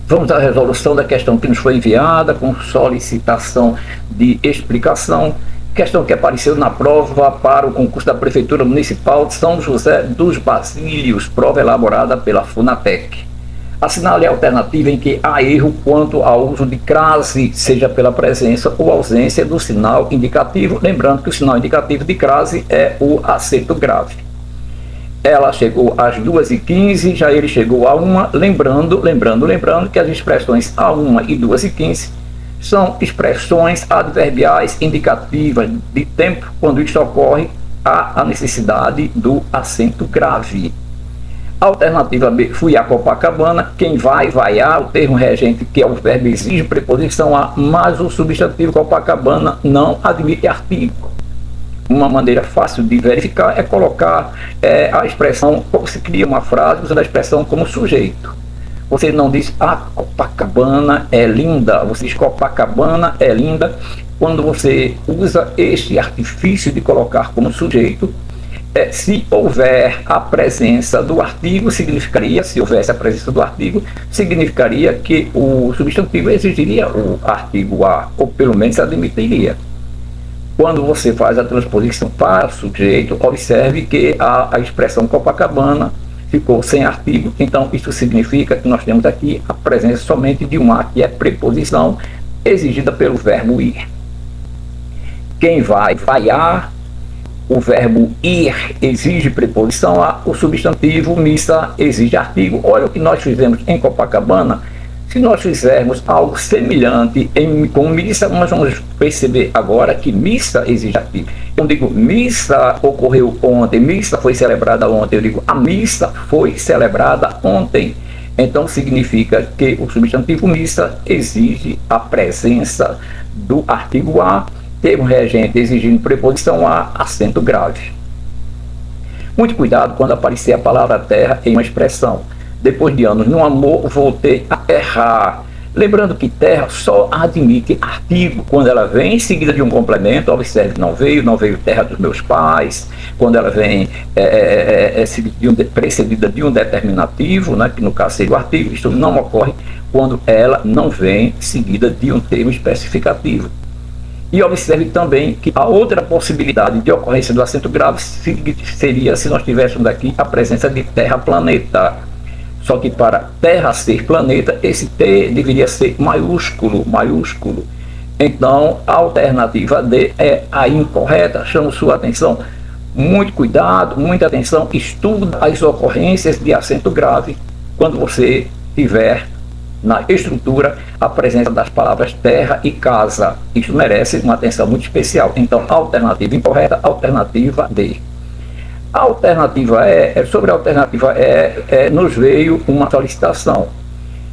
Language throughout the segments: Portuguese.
Vamos à resolução da questão que nos foi enviada, com solicitação de explicação. Questão que apareceu na prova para o concurso da Prefeitura Municipal de São José dos Basílios, prova elaborada pela Funatec. Assinale a alternativa em que há erro quanto ao uso de crase, seja pela presença ou ausência do sinal indicativo, lembrando que o sinal indicativo de crase é o acento grave. Ela chegou às 2h15, já ele chegou a 1h, lembrando que as expressões a 1h e 2h15 são expressões adverbiais indicativas de tempo, quando isso ocorre, há a necessidade do acento grave. Alternativa B, fui a Copacabana, quem vai, vaiar, o termo regente, que é o verbo, exige preposição a, mas o substantivo Copacabana não admite artigo. Uma maneira fácil de verificar é colocar a expressão, você cria uma frase usando a expressão como sujeito. Você não diz, Copacabana é linda, você diz, Copacabana é linda. Quando você usa este artifício de colocar como sujeito, se houver a presença do artigo, significaria, se houvesse a presença do artigo, significaria que o substantivo exigiria o artigo a, ou pelo menos admitiria. Quando você faz a transposição para sujeito, observe que a expressão Copacabana ficou sem artigo, então isso significa que nós temos aqui a presença somente de um a, que é preposição exigida pelo verbo ir. Quem vai, vaiar, o verbo ir exige preposição a, o substantivo missa exige artigo. Olha o que nós fizemos em Copacabana. Se nós fizermos algo semelhante com missa, nós vamos perceber agora que missa exige artigo. Eu digo missa ocorreu ontem, missa foi celebrada ontem, eu digo a missa foi celebrada ontem. Então significa que o substantivo missa exige a presença do artigo a, termo regente exigindo preposição a, acento grave. Muito cuidado quando aparecer a palavra terra em uma expressão. Depois de anos no amor, voltei a errar. Lembrando que terra só admite artigo quando ela vem em seguida de um complemento. Observe, não veio terra dos meus pais. Quando ela vem precedida de um determinativo, né, que no caso seria o artigo. Isso não ocorre quando ela não vem seguida de um termo especificativo. E observe também que a outra possibilidade de ocorrência do acento grave seria se nós tivéssemos aqui a presença de terra-planeta. Só que para terra ser planeta, esse T deveria ser maiúsculo. Então, a alternativa D é a incorreta. Chamo sua atenção. Muito cuidado, muita atenção. Estuda as ocorrências de acento grave quando você tiver na estrutura a presença das palavras terra e casa. Isso merece uma atenção muito especial. Então, alternativa incorreta, alternativa D. A alternativa sobre a alternativa nos veio uma solicitação.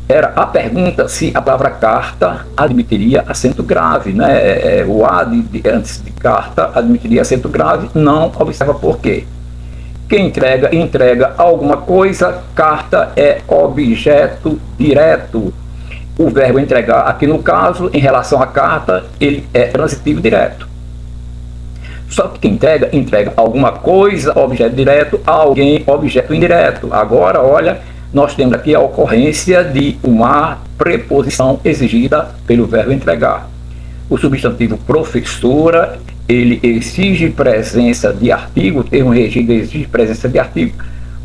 Era a pergunta se a palavra carta admitiria acento grave, né? O A antes de carta admitiria acento grave, não observa por quê. Quem entrega alguma coisa, carta é objeto direto. O verbo entregar, aqui no caso, em relação à carta, ele é transitivo direto. Só que quem entrega alguma coisa, objeto direto, a alguém, objeto indireto. Agora, olha, nós temos aqui a ocorrência de uma preposição exigida pelo verbo entregar. O substantivo professora, ele exige presença de artigo, o termo regido exige presença de artigo.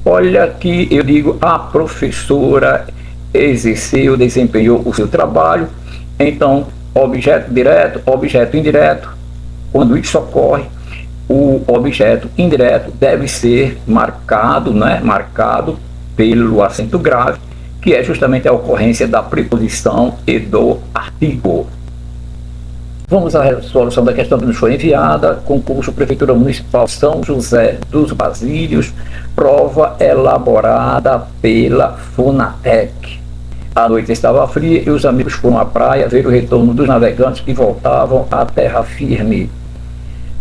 Olha que eu digo, a professora exerceu, desempenhou o seu trabalho. Então, objeto direto, objeto indireto. Quando isso ocorre, o objeto indireto deve ser marcado, né? Marcado pelo acento grave, que é justamente a ocorrência da preposição e do artigo. Vamos à resolução da questão que nos foi enviada. Concurso Prefeitura Municipal São José dos Basílios, prova elaborada pela Funatec. A noite estava fria e os amigos foram à praia ver o retorno dos navegantes que voltavam à terra firme.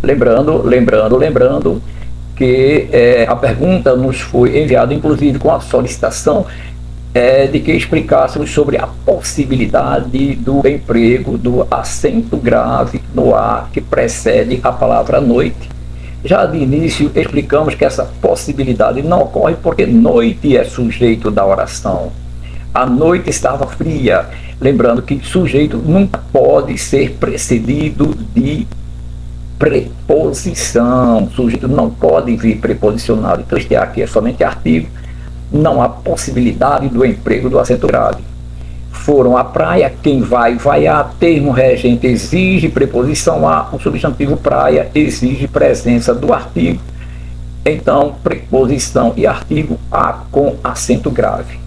Lembrando que a pergunta nos foi enviada, inclusive com a solicitação de que explicássemos sobre a possibilidade do emprego do acento grave no A que precede a palavra noite. Já de início explicamos que essa possibilidade não ocorre porque noite é sujeito da oração. A noite estava fria. Lembrando que sujeito nunca pode ser precedido de preposição. O sujeito não pode vir preposicionado. Então, este aqui é somente artigo. Não há possibilidade do emprego do acento grave. Foram à praia, quem vai, vai a. Termo regente exige preposição a. O substantivo praia exige presença do artigo. Então, preposição e artigo a com acento grave.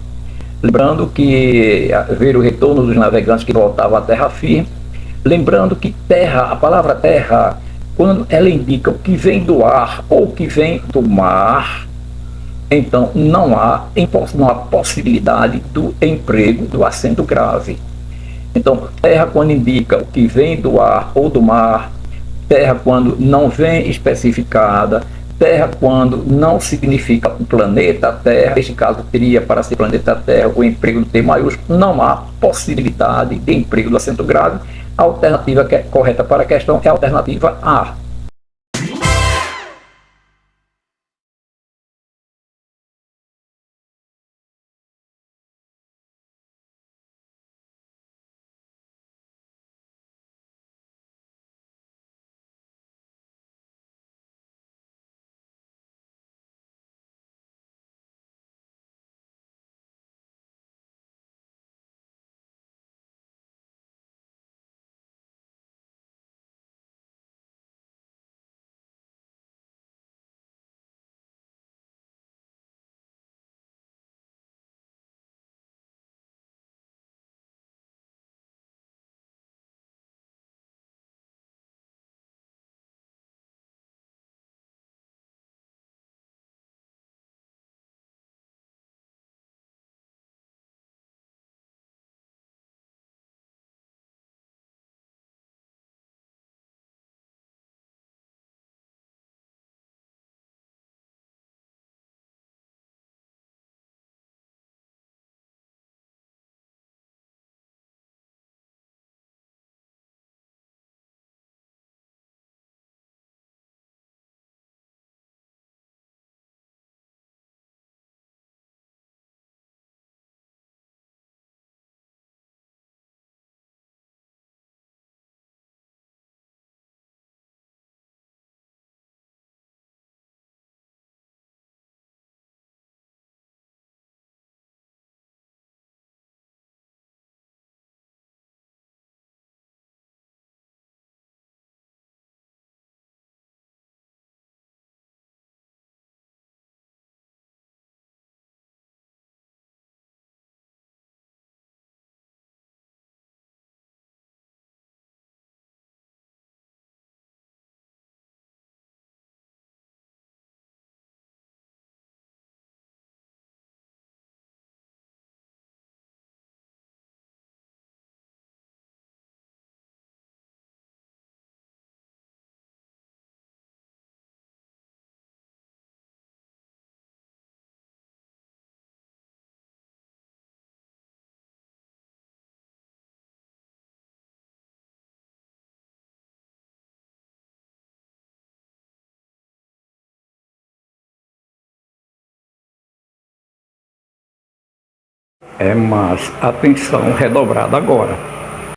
Lembrando que ver o retorno dos navegantes que voltavam à terra firme. Lembrando que terra, a palavra terra, quando ela indica o que vem do ar ou o que vem do mar, então não há possibilidade do emprego do acento grave. Então, terra quando indica o que vem do ar ou do mar, terra quando não vem especificada, terra quando não significa o planeta Terra, neste caso teria para ser planeta Terra o emprego do T maiúsculo, não há possibilidade de emprego do acento grave. A alternativa que é correta para a questão é a alternativa A. Mas atenção redobrada agora.